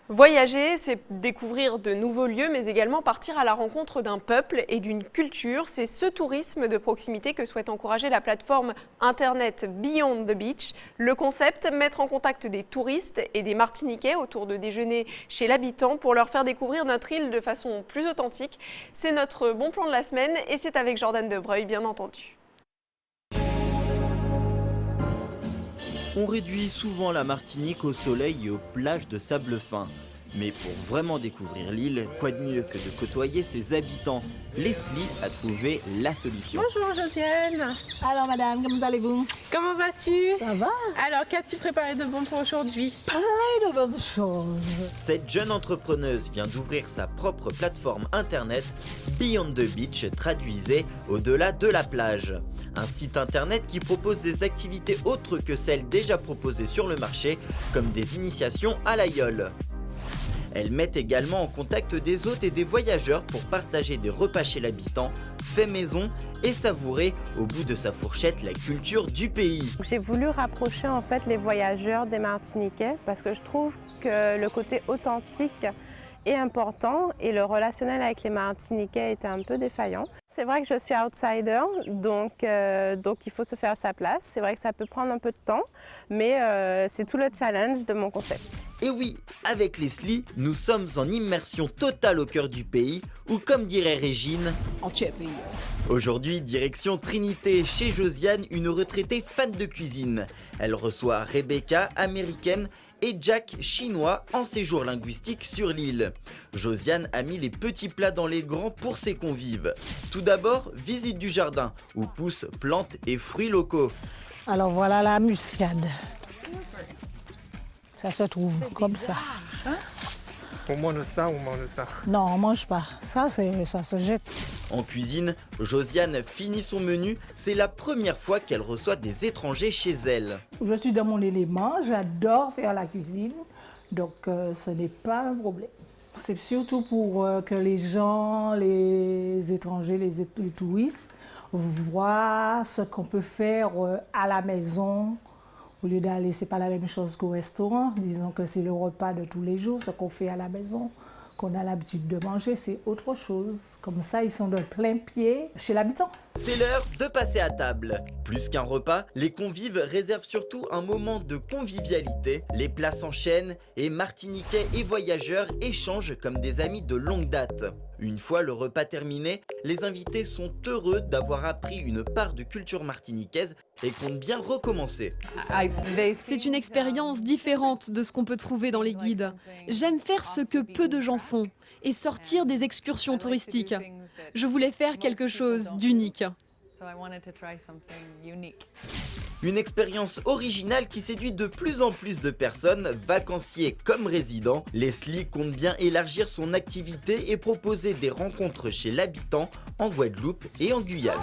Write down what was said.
Voyager, c'est découvrir de nouveaux lieux, mais également partir à la rencontre d'un peuple et d'une culture. C'est ce tourisme de proximité que souhaite encourager la plateforme internet Beyond the Beach. Le concept, mettre en contact des touristes et des Martiniquais autour de déjeuner chez l'habitant pour leur faire découvrir notre île de façon plus authentique. C'est notre bon plan de la semaine et c'est avec Jordan Debreuil, bien entendu. On réduit souvent la Martinique au soleil et aux plages de sable fin. Mais pour vraiment découvrir l'île, quoi de mieux que de côtoyer ses habitants? Leslie a trouvé la solution. Bonjour Josiane. Alors madame, comment allez-vous? Comment vas-tu? Ça va? Alors qu'as-tu préparé de bon pour aujourd'hui? Plein de bonnes choses. Cette jeune entrepreneuse vient d'ouvrir sa propre plateforme internet Beyond the Beach, traduisait au-delà de la plage. Un site internet qui propose des activités autres que celles déjà proposées sur le marché, comme des initiations à l'aïeul. Elle met également en contact des hôtes et des voyageurs pour partager des repas chez l'habitant, fait maison et savourer au bout de sa fourchette la culture du pays. J'ai voulu rapprocher en fait les voyageurs des Martiniquais parce que je trouve que le côté authentique est important et le relationnel avec les Martiniquais était un peu défaillant. C'est vrai que je suis outsider, donc il faut se faire sa place. C'est vrai que ça peut prendre un peu de temps, mais c'est tout le challenge de mon concept. Et oui, avec Leslie, nous sommes en immersion totale au cœur du pays, ou comme dirait Régine, Entier pays. aujourd'hui, direction Trinité, chez Josiane, une retraitée fan de cuisine. Elle reçoit Rebecca, américaine, et Jack, chinois, en séjour linguistique sur l'île. Josiane a mis les petits plats dans les grands pour ses convives. Tout d'abord, visite du jardin, où poussent plantes et fruits locaux. Alors voilà la muscade. Ça se trouve comme ça. On mange ça ou on mange ça? Non, on mange pas. Ça se jette. En cuisine, Josiane finit son menu. C'est la première fois qu'elle reçoit des étrangers chez elle. Je suis dans mon élément, j'adore faire la cuisine, donc ce n'est pas un problème. C'est surtout pour que les gens, les étrangers, les touristes voient ce qu'on peut faire à la maison. Au lieu d'aller, c'est pas la même chose qu'au restaurant. Disons que c'est le repas de tous les jours, ce qu'on fait à la maison, qu'on a l'habitude de manger, c'est autre chose. Comme ça, ils sont de plein pied chez l'habitant. C'est l'heure de passer à table. Plus qu'un repas, les convives réservent surtout un moment de convivialité. Les plats s'enchaînent et Martiniquais et voyageurs échangent comme des amis de longue date. Une fois le repas terminé, les invités sont heureux d'avoir appris une part de culture martiniquaise et comptent bien recommencer. C'est une expérience différente de ce qu'on peut trouver dans les guides. J'aime faire ce que peu de gens font et sortir des excursions touristiques. Je voulais faire quelque chose d'unique. Une expérience originale qui séduit de plus en plus de personnes, vacanciers comme résidents. Leslie compte bien élargir son activité et proposer des rencontres chez l'habitant en Guadeloupe et en Guyane.